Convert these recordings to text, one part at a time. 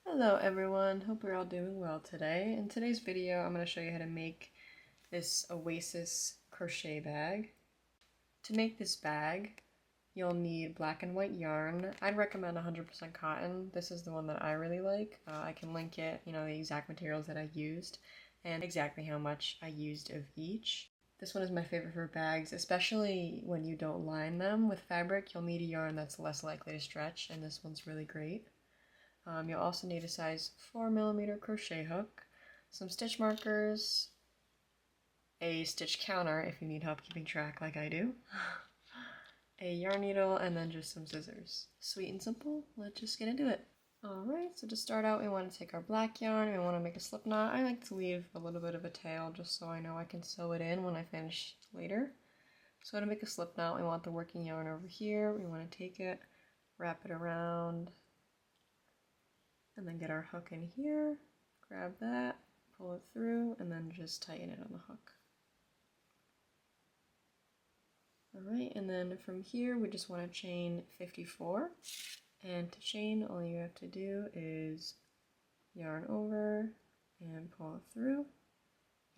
Hello everyone, hope you're all doing well today. In today's video I'm going to show you how to make this Oasis crochet bag. To make this bag you'll need black and white yarn. I'd recommend 100% cotton. This is the one that I really like. I can link it, the exact materials that I used and exactly how much I used of each. This one is my favorite for bags, especially when you don't line them with fabric. You'll need a yarn that's less likely to stretch, and this one's really great. You'll also need a size 4mm crochet hook, some stitch markers, a stitch counter if you need help keeping track like I do, a yarn needle, and then just some scissors. Sweet and simple, let's just get into it. Alright, so to start out we want to take our black yarn and we want to make a slip knot. I like to leave a little bit of a tail just so I know I can sew it in when I finish later. So to make a slip knot we want the working yarn over here. We want to take it, wrap it around, and then get our hook in here, grab that, pull it through, and then just tighten it on the hook. Alright, and then from here we just want to chain 54, and to chain all you have to do is yarn over and pull it through,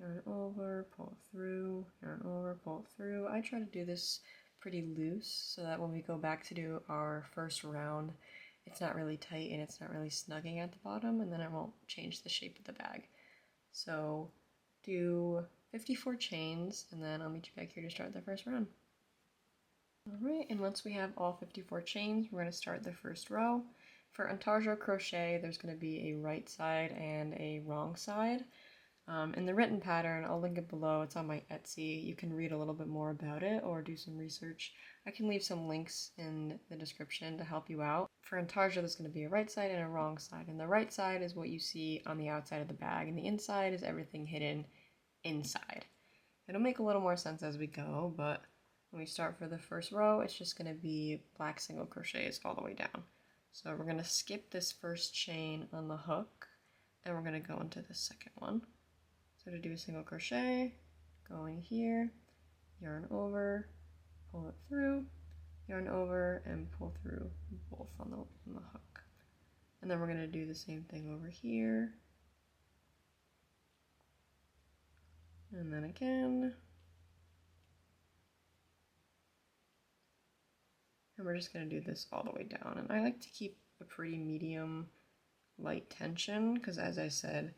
yarn over, pull it through, yarn over, pull it through. I try to do this pretty loose so that when we go back to do our first round it's not really tight and it's not really snugging at the bottom, and then it won't change the shape of the bag. So do 54 chains and then I'll meet you back here to start the first round. Alright, and once we have all 54 chains, we're going to start the first row. For intarsia crochet, there's going to be a right side and a wrong side. In the written pattern, I'll link it below, it's on my Etsy. You can read a little bit more about it or do some research. I can leave some links in the description to help you out. For intarsia, there's going to be a right side and a wrong side, and the right side is what you see on the outside of the bag, and the inside is everything hidden inside. It'll make a little more sense as we go, but when we start for the first row, it's just going to be black single crochets all the way down. So we're going to skip this first chain on the hook, and we're going to go into the second one. So to do a single crochet, go in here, yarn over, pull it through, yarn over, and pull through both on the hook. And then we're going to do the same thing over here. And then again. And we're just going to do this all the way down. And I like to keep a pretty medium light tension because, as I said,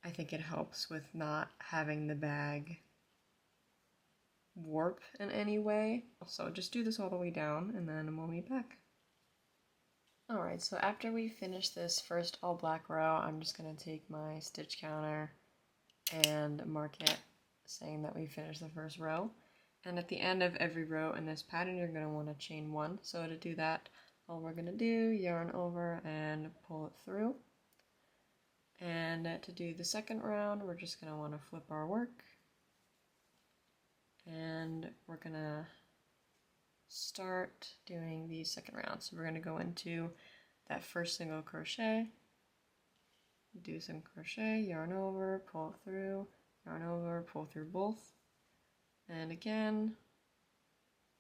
I think it helps with not having the bag warp in any way. So just do this all the way down and then we'll meet back. Alright, so after we finish this first all black row, I'm just going to take my stitch counter and mark it saying that we finished the first row. And at the end of every row in this pattern you're going to want to chain one. So to do that, all we're going to do, yarn over and pull it through. And to do the second round, we're just going to want to flip our work. And we're going to start doing the second round. So we're going to go into that first single crochet, do some crochet, yarn over, pull through, yarn over, pull through both. And again,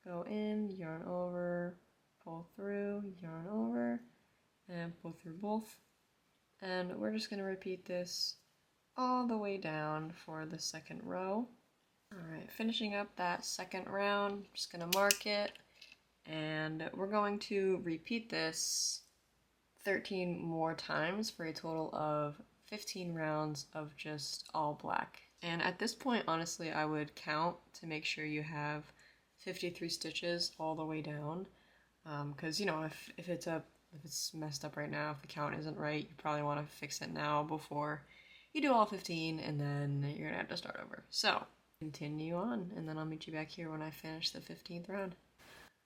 go in, yarn over, pull through, yarn over, and pull through both. And we're just going to repeat this all the way down for the second row. Alright, finishing up that second round, I'm just going to mark it, and we're going to repeat this 13 more times for a total of 15 rounds of just all black. And at this point, honestly, I would count to make sure you have 53 stitches all the way down, because if it's messed up right now, if the count isn't right, you probably want to fix it now before you do all 15, and then you're gonna have to start over. So continue on, and then I'll meet you back here when I finish the 15th round.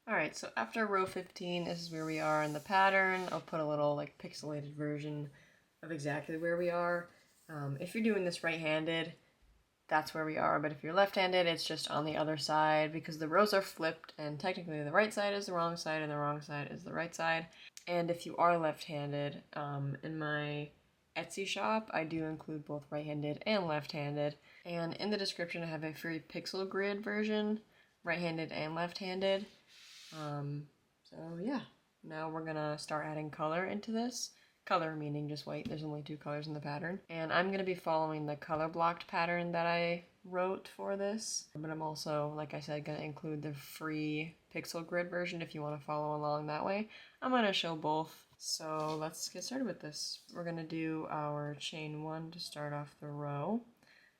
Alright, so after row 15, this is where we are in the pattern. I'll put a little pixelated version of exactly where we are. If you're doing this right-handed, that's where we are, but if you're left-handed, it's just on the other side because the rows are flipped, and technically the right side is the wrong side and the wrong side is the right side. And if you are left-handed, in my Etsy shop, I do include both right-handed and left-handed. And in the description, I have a free pixel grid version, right-handed and left-handed. So yeah, Now we're gonna start adding color into this. Color meaning just white, there's only 2 colors in the pattern. And I'm gonna be following the color blocked pattern that I wrote for this. But I'm also, like I said, gonna include the free pixel grid version if you wanna follow along that way. I'm gonna show both. So let's get started with this. We're gonna do our chain 1 to start off the row.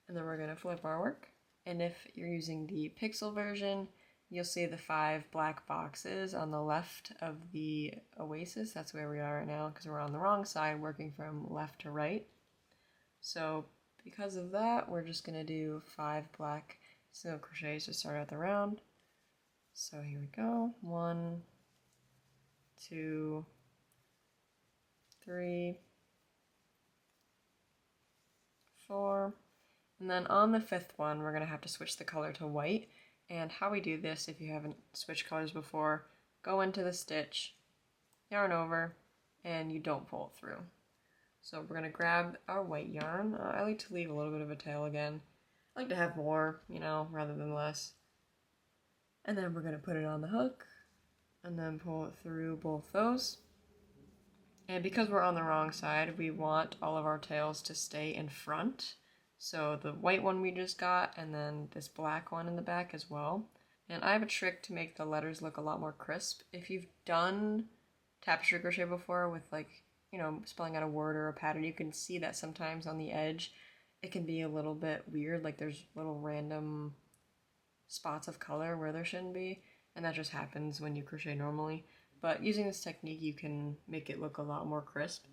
And then we're gonna flip our work. And if you're using the pixel version, you'll see the 5 black boxes on the left of the Oasis. That's where we are right now because we're on the wrong side working from left to right. So because of that, we're just going to do 5 black single crochets to start out the round. So here we go. 1, 2, 3, 4. And then on the 5th one, we're going to have to switch the color to white. And how we do this, if you haven't switched colors before, go into the stitch, yarn over, and you don't pull it through. So we're going to grab our white yarn. I like to leave a little bit of a tail again. I like to have more, you know, rather than less. And then we're going to put it on the hook, and then pull it through both those. And because we're on the wrong side, we want all of our tails to stay in front. So the white one we just got, and then this black one in the back as well. And I have a trick to make the letters look a lot more crisp. If you've done tapestry crochet before with, like, you know, spelling out a word or a pattern, you can see that sometimes on the edge it can be a little bit weird, like there's little random spots of color where there shouldn't be, and that just happens when you crochet normally. But using this technique, you can make it look a lot more crisp.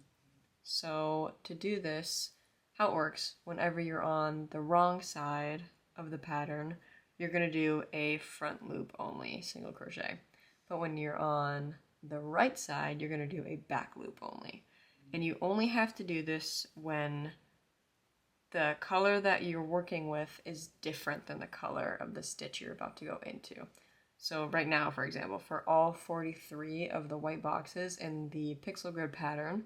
So to do this, how it works, whenever you're on the wrong side of the pattern, you're going to do a front loop only single crochet. But when you're on the right side, you're going to do a back loop only. And you only have to do this when the color that you're working with is different than the color of the stitch you're about to go into. So right now, for example, for all 43 of the white boxes in the pixel grid pattern,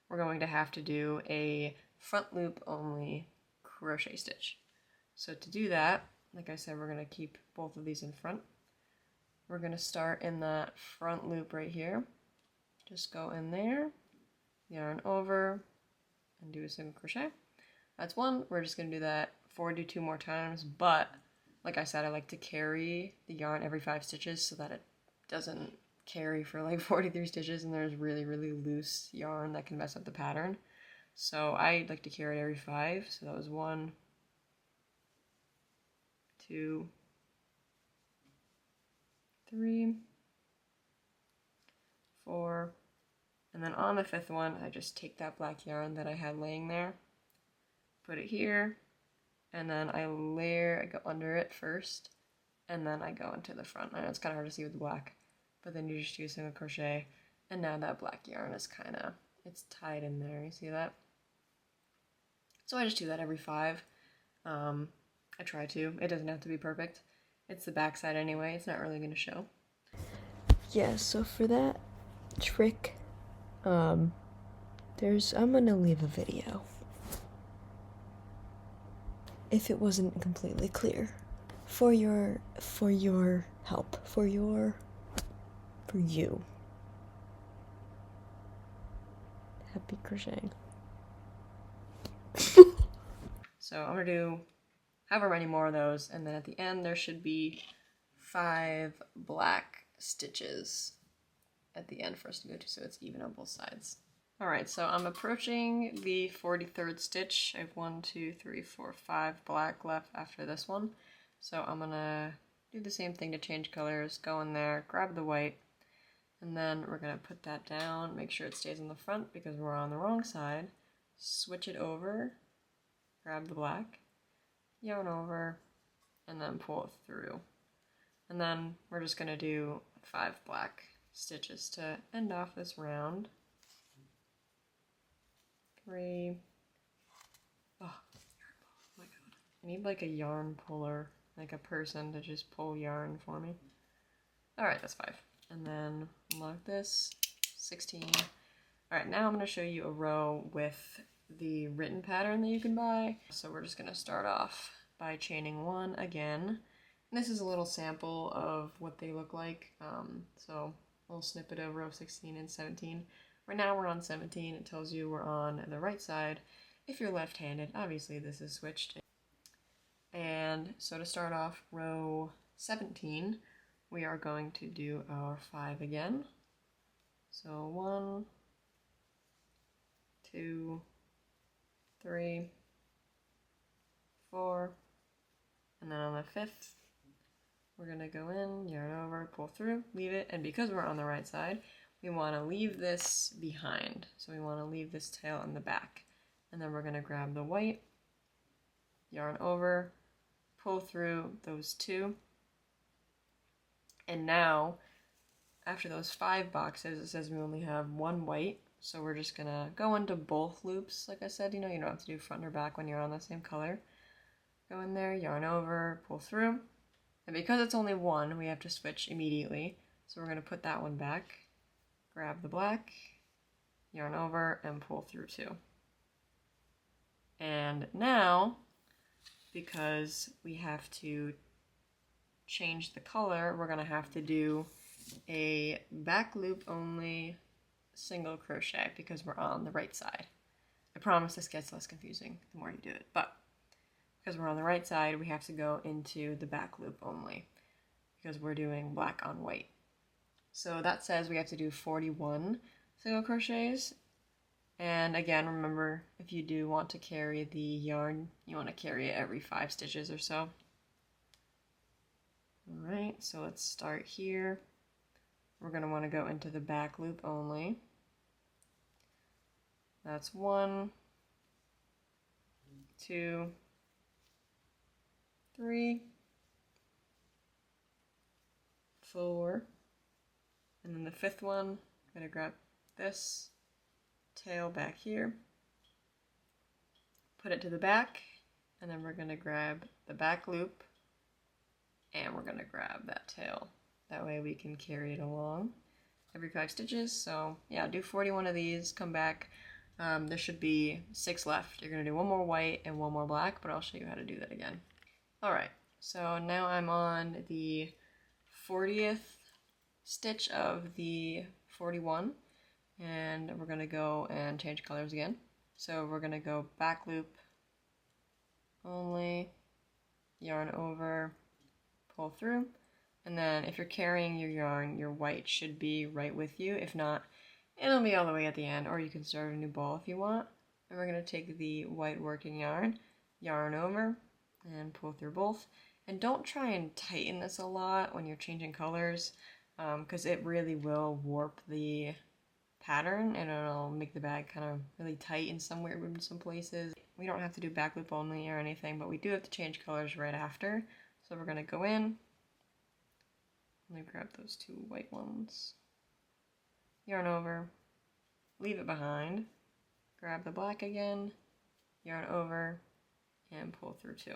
we're going to have to do a front loop only crochet stitch. So to do that, like I said, we're going to keep both of these in front. We're going to start in that front loop right here. Just go in there, yarn over, and do a single crochet. That's one. We're just going to do that 42 more times, but like I said, I like to carry the yarn every 5 stitches so that it doesn't carry for like 43 stitches and there's really, really loose yarn that can mess up the pattern. So I like to carry it every 5. So that was 1, 2, 3, 4, and then on the 5th one, I just take that black yarn that I had laying there, put it here, and then I go under it first, and then I go into the front. I know it's kind of hard to see with the black, but then you just do a single crochet, and now that black yarn is it's tied in there. You see that? So I just do that every 5. I try to. It doesn't have to be perfect. It's the back side anyway. It's not really going to show. Yeah, so for that trick, I'm gonna leave a video. If it wasn't completely clear. For your help. For you. Happy crocheting. So I'm going to do however many more of those, and then at the end there should be 5 black stitches at the end for us to go to, so it's even on both sides. Alright, so I'm approaching the 43rd stitch. I have 1, 2, 3, 4, 5 black left after this one. So I'm gonna do the same thing to change colors, go in there, grab the white, and then we're gonna put that down, make sure it stays in the front because we're on the wrong side, switch it over, grab the black, yarn over, and then pull it through. And then we're just gonna do 5 black stitches to end off this round. 3. Oh my god. I need like a yarn puller, like a person to just pull yarn for me. Alright, that's 5. And then lock this, 16. Alright, now I'm going to show you a row with the written pattern that you can buy. So we're just going to start off by chaining 1 again. And this is a little sample of what they look like. So little snippet of row 16 and 17. Right now we're on 17. It tells you we're on the right side. If you're left-handed, obviously this is switched. And so to start off row 17, we are going to do our 5 again. So 1, 2, 3, 4, and then on the 5th, we're going to go in, yarn over, pull through, leave it, and because we're on the right side, we want to leave this behind. So we want to leave this tail in the back. And then we're going to grab the white, yarn over, pull through those 2, and now, after those 5 boxes, it says we only have 1 white, so we're just going to go into both loops, like I said, you don't have to do front or back when you're on the same color. Go in there, yarn over, pull through. And because it's only 1, we have to switch immediately. So we're going to put that one back, grab the black, yarn over, and pull through 2. And now, because we have to change the color, we're going to have to do a back loop only single crochet because we're on the right side. I promise this gets less confusing the more you do it, but because we're on the right side, we have to go into the back loop only because we're doing black on white. So that says we have to do 41 single crochets. And again, remember, if you do want to carry the yarn, you want to carry it every 5 stitches or so. Alright, so let's start here. We're going to want to go into the back loop only. That's 1, 2, 3, 4, and then the 5th one, I'm going to grab this tail back here, put it to the back, and then we're going to grab the back loop, and we're going to grab that tail. That way we can carry it along every 5 stitches. So yeah, do 41 of these, come back. There should be 6 left. You're going to do 1 more white and 1 more black, but I'll show you how to do that again. Alright, so now I'm on the 40th stitch of the 41, and we're going to go and change colors again. So we're going to go back loop only, yarn over, pull through, and then if you're carrying your yarn, your white should be right with you. If not, it'll be all the way at the end, or you can start a new ball if you want. And we're going to take the white working yarn, yarn over, and pull through both. And don't try and tighten this a lot when you're changing colors, because it really will warp the pattern and it'll make the bag kind of really tight in some places. We don't have to do back loop only or anything, but we do have to change colors right after. So we're going to go in. Let me grab those 2 white ones. Yarn over, leave it behind, grab the black again, yarn over, and pull through 2.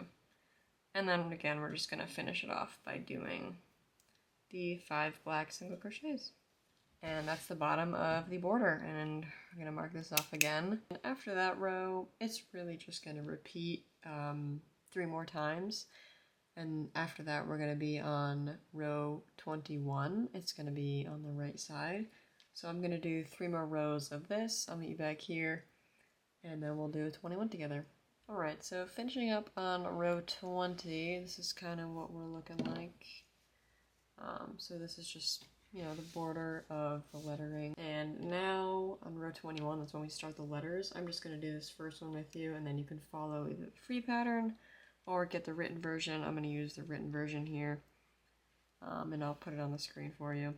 And then again, we're just going to finish it off by doing the 5 black single crochets. And that's the bottom of the border, and I'm going to mark this off again. And after that row, it's really just going to repeat 3 more times. And after that, we're going to be on row 21. It's going to be on the right side. So I'm going to do 3 more rows of this. I'll meet you back here, and then we'll do 21 together. Alright, so finishing up on row 20, this is kind of what we're looking like. So this is just, the border of the lettering. And now on row 21, that's when we start the letters. I'm just going to do this first one with you, and then you can follow either the free pattern or get the written version. I'm going to use the written version here, and I'll put it on the screen for you.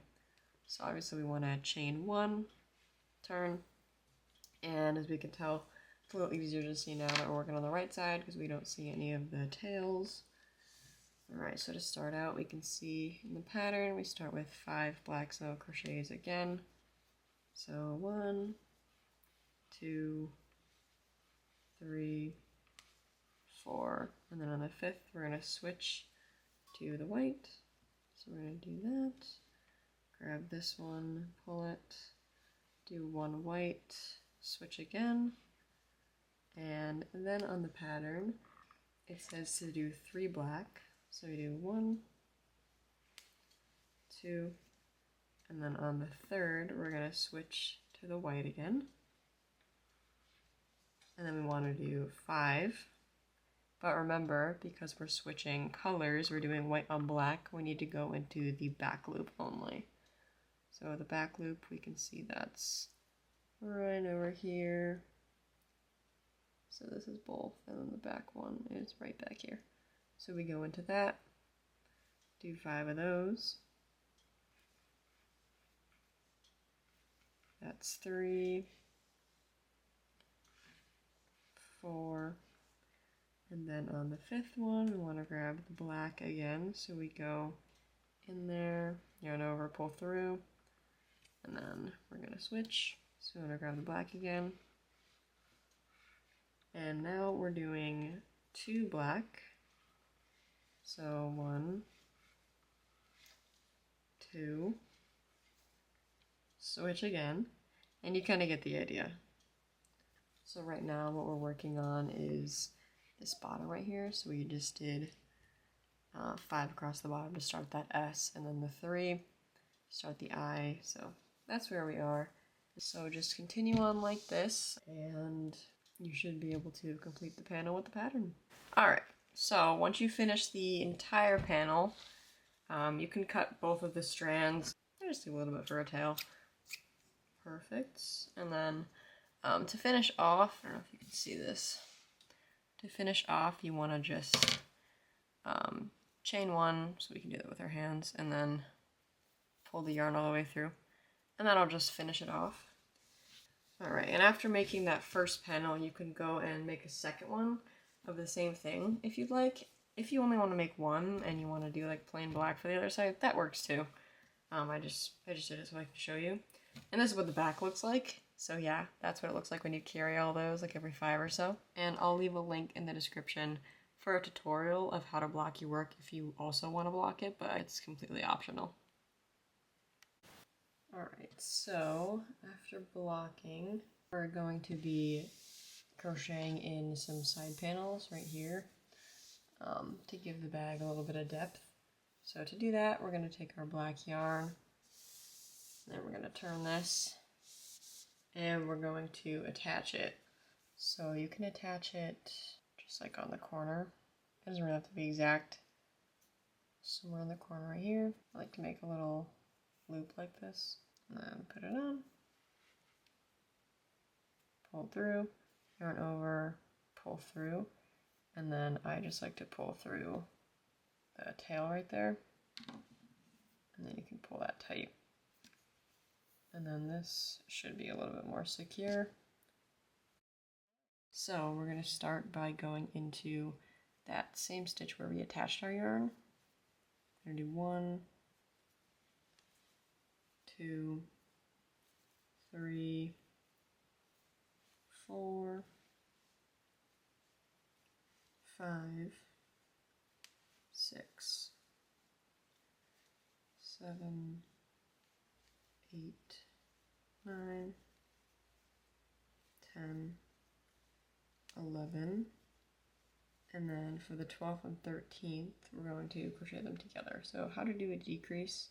So obviously we want to chain 1, turn, and as we can tell, it's a little easier to see now that we're working on the right side because we don't see any of the tails. Alright, so to start out, we can see in the pattern, we start with 5 black single crochets again. So 1, 2, 3, 4, and then on the 5th, we're going to switch to the white. So we're going to do that. Grab this one, pull it, do 1 white, switch again. And then on the pattern, it says to do 3 black. So we do 1, 2, And then on the third, we're going to switch to the white again. And then we want to do 5. But remember, because we're switching colors, we're doing white on black, we need to go into the back loop only. So the back loop, we can see that's right over here. So this is both, and then the back one is right back here. So we go into that, do 5 of those. That's 3, 4, and then on the 5th one, we want to grab the black again. So we go in there, yarn over, pull through, and then we're going to switch. So I'm going to grab the black again. And now we're doing 2 black. So 1, 2, switch again, and you kind of get the idea. So right now what we're working on is this bottom right here. So we just did 5 across the bottom to start that S, and then the 3, start the I. So that's where we are. So just continue on like this, and you should be able to complete the panel with the pattern. Alright, so once you finish the entire panel, you can cut both of the strands. I just do a little bit for a tail. Perfect. And then to finish off, I don't know if you can see this. To finish off, you want to just chain 1, so we can do that with our hands, and then pull the yarn all the way through. And that'll just finish it off. Alright, and after making that first panel, you can go and make a second one of the same thing if you'd like. If you only want to make one and you want to do like plain black for the other side, that works too. I just did it so I can show you. And this is what the back looks like. So yeah, that's what it looks like when you carry all those, like every 5 or so. And I'll leave a link in the description for a tutorial of how to block your work if you also want to block it, but it's completely optional. Alright, so after blocking, we're going to be crocheting in some side panels right here to give the bag a little bit of depth. So to do that, we're going to take our black yarn, and then we're going to turn this, and we're going to attach it. So you can attach it just like on the corner. It doesn't really have to be exact. Somewhere in the corner right here. I like to make a little loop like this, and then put it on, pull through, yarn over, pull through, and then I just like to pull through the tail right there, and then you can pull that tight. And then this should be a little bit more secure. So we're going to start by going into that same stitch where we attached our yarn. We're going to do 1, 2, 3, 4, 5, 6, 7, 8, 9, 10, 11, and then for the 12th and 13th, we're going to crochet them together. So how to do a decrease,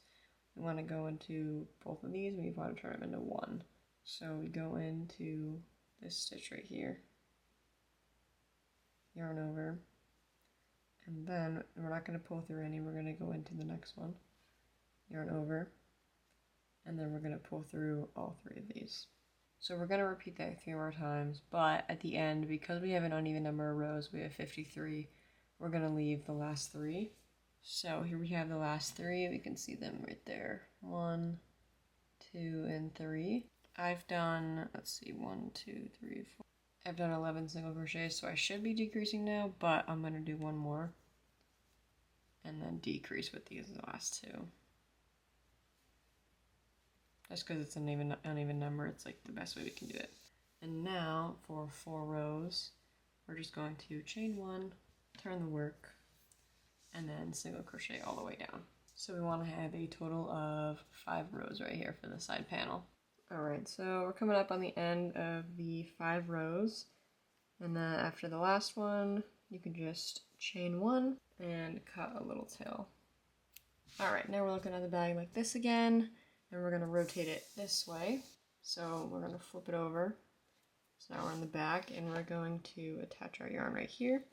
we want to go into both of these, and we want to turn them into 1. So we go into this stitch right here, yarn over, and then we're not going to pull through any, we're going to go into the next one, yarn over, and then we're going to pull through all 3 of these. So we're going to repeat that 3 more times, but at the end, because we have an uneven number of rows, we have 53, we're going to leave the last 3. So here we have the last 3, we can see them right there, 1, 2, and 3. I've done, let's see, 1, 2, 3, 4. I've done 11 single crochets, so I should be decreasing now, but I'm going to do 1 more, and then decrease with these last 2. Just because it's an uneven number, it's like the best way we can do it. And now for 4 rows, we're just going to chain 1, turn the work, and then single crochet all the way down. So we want to have a total of 5 rows right here for the side panel. Alright, so we're coming up on the end of the 5 rows, and then after the last one, you can just chain 1 and cut a little tail. Alright, now we're looking at the bag like this again. and we're going to rotate it this way. So we're going to flip it over. So now we're on the back, and we're going to attach our yarn right here,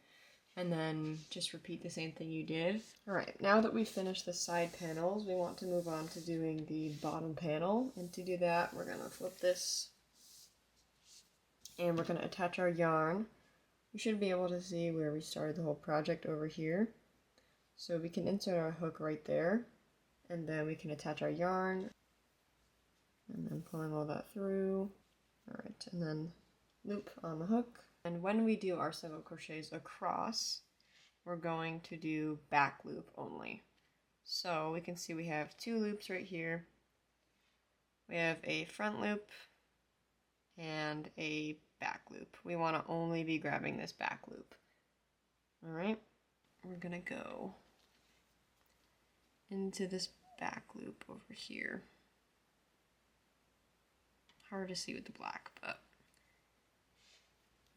and then just repeat the same thing you did. All right, now that we've finished the side panels, we want to move on to doing the bottom panel. And to do that, we're going to flip this, and we're going to attach our yarn. We should be able to see where we started the whole project over here. So we can insert our hook right there, and then we can attach our yarn, and then pulling all that through. All right, and then loop on the hook. And when we do our single crochets across, we're going to do back loop only. So we can see we have 2 loops right here. We have a front loop and a back loop. We want to only be grabbing this back loop. All right, we're gonna go into this back loop over here. Hard to see with the black, but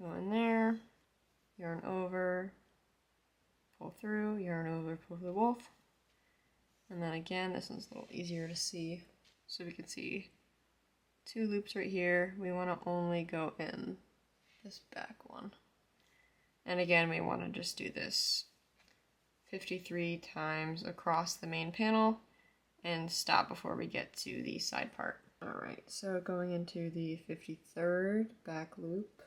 go in there, yarn over, pull through, yarn over, pull through both. And then again, this one's a little easier to see. So we can see 2 loops right here. We want to only go in this back one. And again, we want to just do this 53 times across the main panel and stop before we get to the side part. Alright, so going into the 53rd back loop,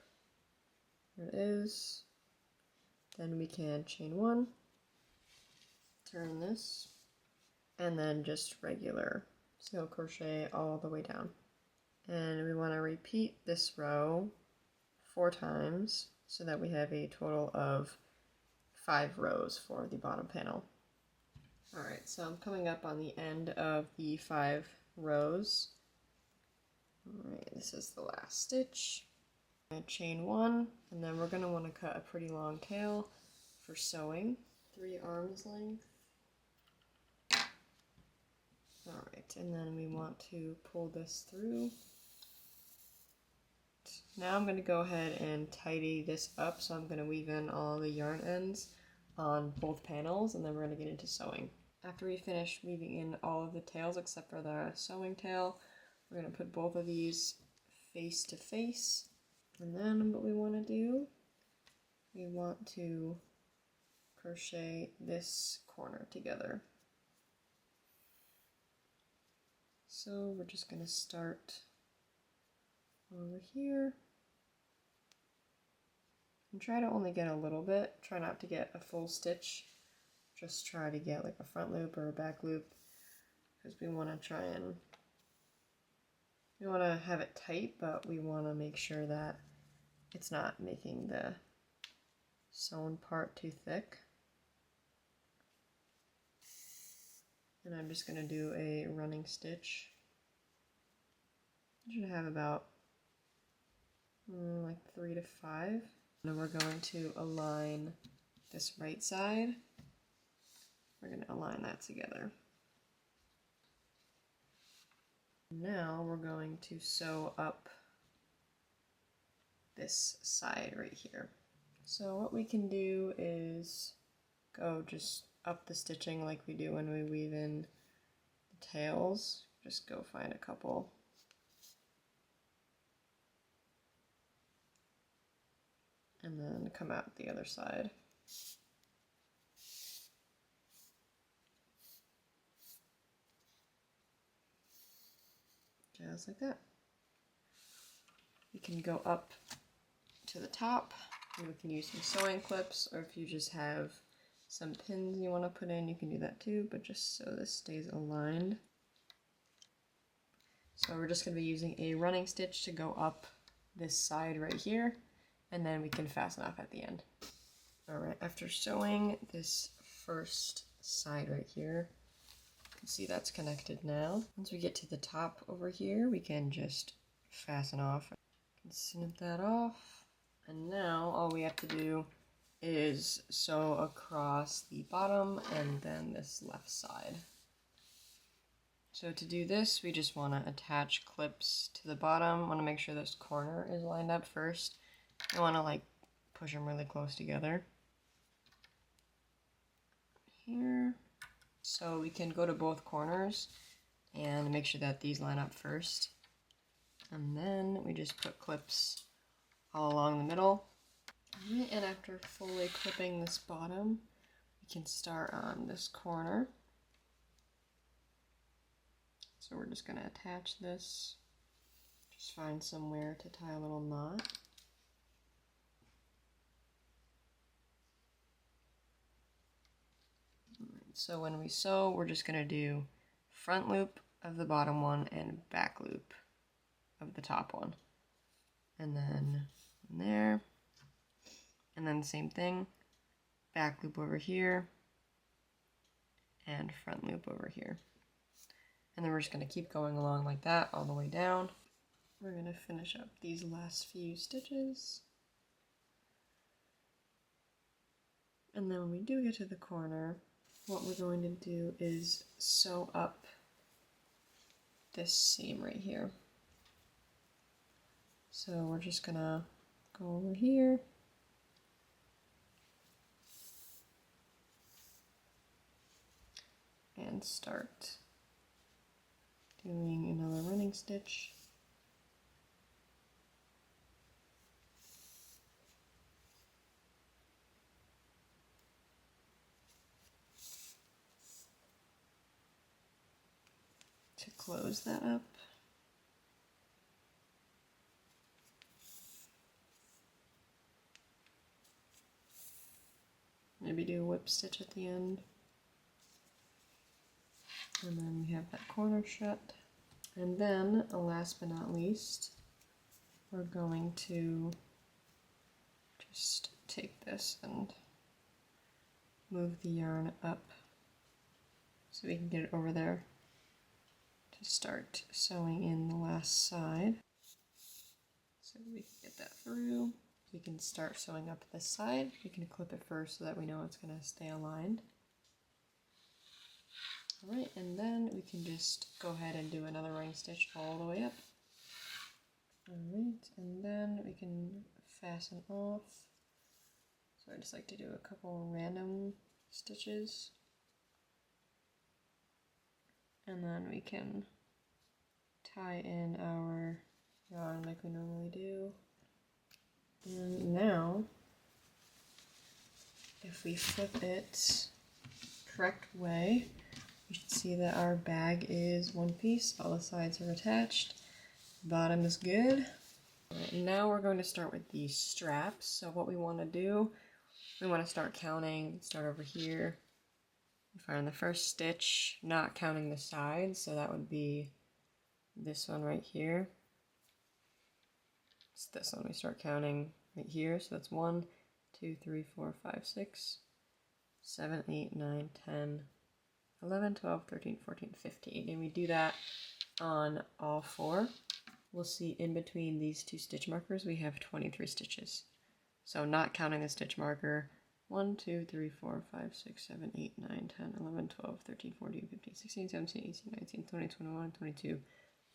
there it is. Then we can chain 1, turn this, and then just regular single crochet all the way down. And we want to repeat this row 4 times so that we have a total of 5 rows for the bottom panel. Alright, so I'm coming up on the end of the 5 rows. Alright, this is the last stitch. I'm going to chain 1, and then we're going to want to cut a pretty long tail for sewing, 3 arms length. Alright, and then we want to pull this through. Now I'm going to go ahead and tidy this up, so I'm going to weave in all the yarn ends on both panels, and then we're going to get into sewing. After we finish weaving in all of the tails except for the sewing tail, we're going to put both of these face to face. And then what we want to do, we want to crochet this corner together. So we're just going to start over here and try to only get a little bit. Try not to get a full stitch. Just try to get like a front loop or a back loop, because we want to try and we want to have it tight, but we want to make sure that it's not making the sewn part too thick. And I'm just going to do a running stitch. I should have about like 3 to 5. And then we're going to align this right side. We're going to align that together. Now we're going to sew up this side right here. So what we can do is go just up the stitching like we do when we weave in the tails. Just go find a couple. And then come out the other side. Just like that. We can go up to the top, and we can use some sewing clips, or if you just have some pins you want to put in, you can do that too, but just so this stays aligned. So we're just going to be using a running stitch to go up this side right here, and then we can fasten off at the end. Alright, after sewing this first side right here, you can see that's connected now. Once we get to the top over here, we can just fasten off. Snip that off, and now all we have to do is sew across the bottom and then this left side. So to do this, we just want to attach clips to the bottom. Want to make sure this corner is lined up first. You want to like push them really close together. Here. So we can go to both corners and make sure that these line up first. And then we just put clips all along the middle. Right, and after fully clipping this bottom, we can start on this corner. So we're just going to attach this. Just find somewhere to tie a little knot. So when we sew, we're just going to do front loop of the bottom one and back loop of the top one. And then there. And then same thing, back loop over here and front loop over here. And then we're just going to keep going along like that all the way down. We're going to finish up these last few stitches. And then when we do get to the corner, what we're going to do is sew up this seam right here. So we're just going to go over here. And start doing another running stitch. To close that up. Maybe do a whip stitch at the end. And then we have that corner shut. And then, last but not least, we're going to just take this and move the yarn up so we can get it over there to start sewing in the last side. So we can get that through. We can start sewing up this side. We can clip it first so that we know it's going to stay aligned. Alright, and then we can just go ahead and do another running stitch all the way up. Alright, and then we can fasten off. So I just like to do a couple random stitches. And then we can tie in our yarn like we normally do. And now, if we flip it correct way, you should see that our bag is one piece, all the sides are attached, the bottom is good. Right, now we're going to start with the straps. So what we want to do, we want to start counting, start over here, find the first stitch, not counting the sides, so that would be this one right here. It's this one, we start counting right here, so that's 1, 2, 3, 4, 5, 6, 7, 8, 9, 10, 11, 12, 13, 14, 15, and we do that on all four. We'll see in between these two stitch markers we have 23 stitches. So not counting the stitch marker, 1, 2, 3, 4, 5, 6, 7, 8, 9, 10, 11, 12, 13, 14, 15, 16, 17, 18, 19, 20, 21, 22,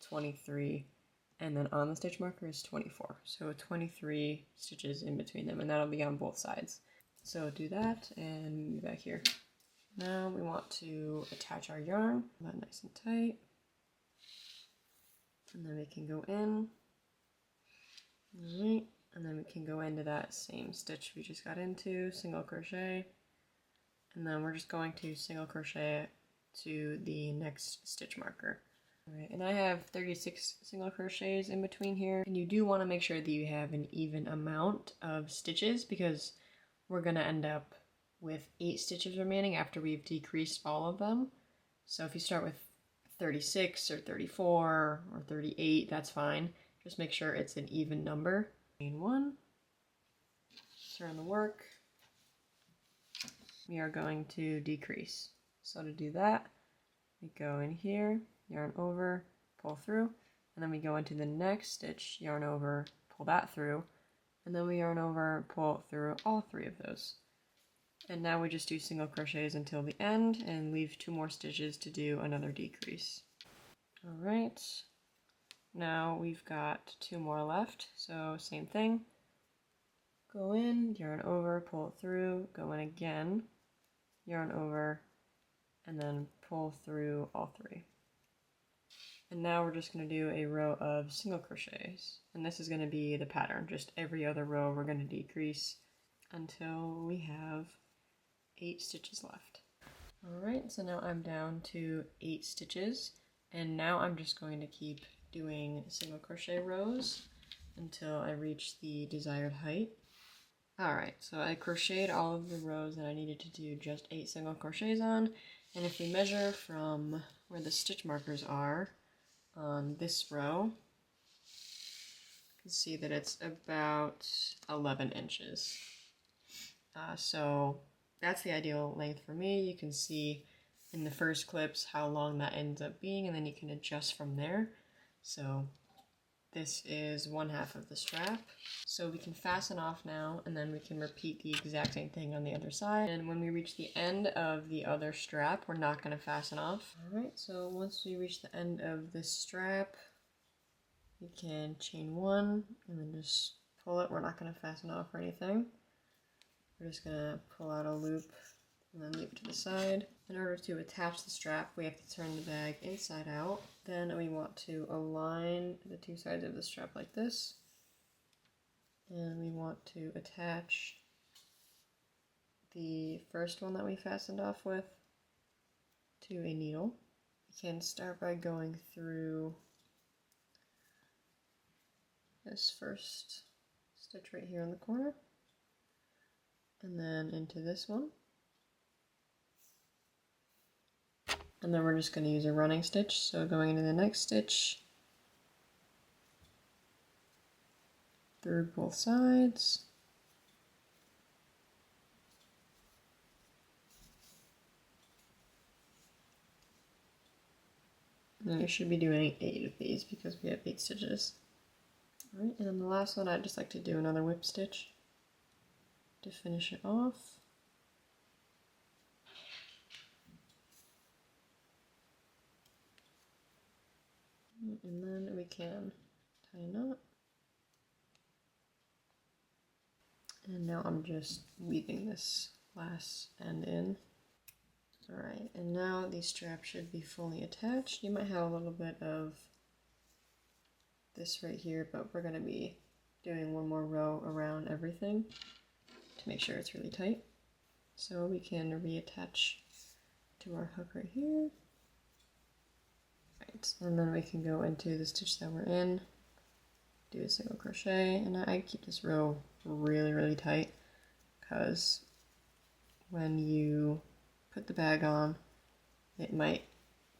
23, and then on the stitch marker is 24. So 23 stitches in between them, and that'll be on both sides. So do that and be back here. Now we want to attach our yarn, that nice and tight, and then we can go in, alright, and then we can go into that same stitch we just got into, single crochet, and then we're just going to single crochet to the next stitch marker. Alright, and I have 36 single crochets in between here, and you do want to make sure that you have an even amount of stitches because we're going to end up with 8 stitches remaining after we've decreased all of them. So if you start with 36 or 34 or 38, that's fine. Just make sure it's an even number. Chain 1, turn the work. We are going to decrease. So to do that, we go in here, yarn over, pull through, and then we go into the next stitch, yarn over, pull that through, and then we yarn over, pull through all 3 of those. And now we just do single crochets until the end and leave 2 more stitches to do another decrease. Alright, now we've got 2 more left, so same thing. Go in, yarn over, pull it through, go in again, yarn over, and then pull through all 3. And now we're just going to do a row of single crochets. And this is going to be the pattern. Just every other row we're going to decrease until we have 8 stitches left. Alright, so now I'm down to 8 stitches. And now I'm just going to keep doing single crochet rows until I reach the desired height. Alright, so I crocheted all of the rows that I needed to do just 8 single crochets on. And if we measure from where the stitch markers are, on this row, you can see that it's about 11 inches. So that's the ideal length for me. You can see in the first clips how long that ends up being, and then you can adjust from there. So this is 1/2 of the strap. So we can fasten off now, and then we can repeat the exact same thing on the other side. And when we reach the end of the other strap, we're not going to fasten off. Alright, so once we reach the end of this strap, we can chain 1 and then just pull it. We're not going to fasten off or anything. We're just going to pull out a loop and then leave it to the side. In order to attach the strap, we have to turn the bag inside out. Then we want to align the 2 sides of the strap like this. And we want to attach the first one that we fastened off with to a needle. We can start by going through this first stitch right here in the corner, and then into this one. And then we're just going to use a running stitch, so going into the next stitch, through both sides, and we should be doing 8 of these because we have 8 stitches. Alright, and then the last one, I'd just like to do another whip stitch to finish it off. And then we can tie a knot. And now I'm just weaving this last end in. Alright, and now the strap should be fully attached. You might have a little bit of this right here, but we're going to be doing one more row around everything to make sure it's really tight. So we can reattach to our hook right here. Right, and then we can go into the stitch that we're in, do a single crochet, and I keep this row really tight because when you put the bag on, it might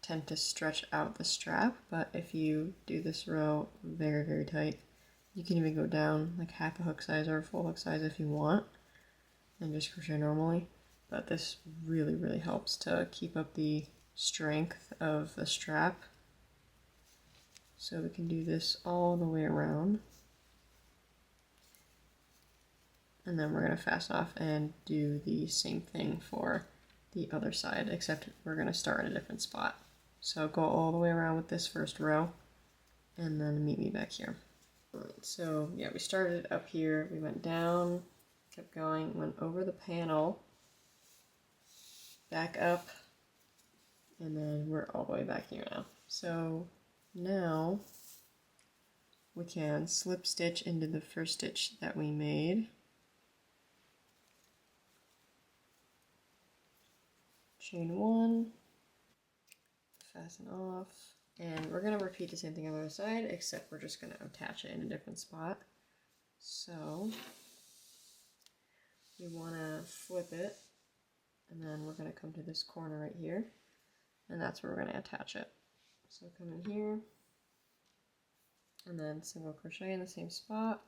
tend to stretch out the strap, but if you do this row very tight, you can even go down like half a hook size or a full hook size if you want and just crochet normally. But this really helps to keep up the strength of the strap. So we can do this all the way around. And then we're going to fasten off and do the same thing for the other side, except we're going to start in a different spot. So go all the way around with this first row and then meet me back here. Alright, so yeah, we started up here, we went down, kept going, went over the panel, back up, and then we're all the way back here now. So now we can slip stitch into the first stitch that we made. Chain 1, fasten off, and we're going to repeat the same thing on the other side, except we're just going to attach it in a different spot. So we want to flip it, and then we're going to come to this corner right here, and that's where we're going to attach it. So come in here, and then single crochet in the same spot,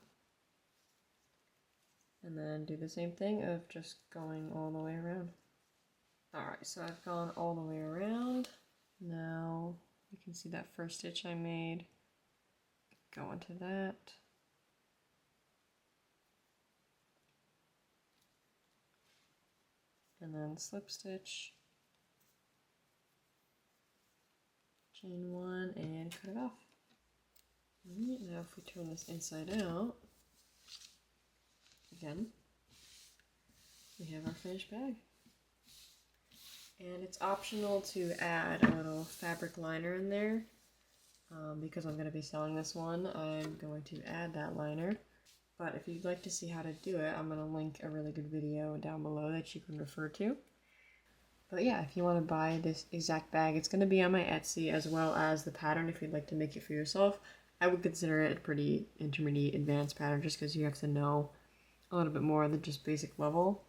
and then do the same thing of just going all the way around. Alright, so I've gone all the way around. Now you can see that first stitch I made. Go into that. And then slip stitch. Chain 1 and cut it off. Alright, now if we turn this inside out, again, we have our finished bag. And it's optional to add a little fabric liner in there, because I'm going to be selling this one, I'm going to add that liner. But if you'd like to see how to do it, I'm going to link a really good video down below that you can refer to. But yeah, if you want to buy this exact bag, it's going to be on my Etsy as well as the pattern if you'd like to make it for yourself. I would consider it a pretty intermediate advanced pattern just because you have to know a little bit more than just basic level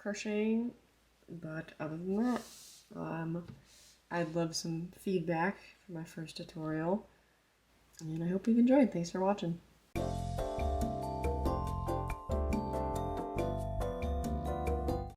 crocheting. But other than that, I'd love some feedback for my first tutorial. And I hope you've enjoyed. Thanks for watching.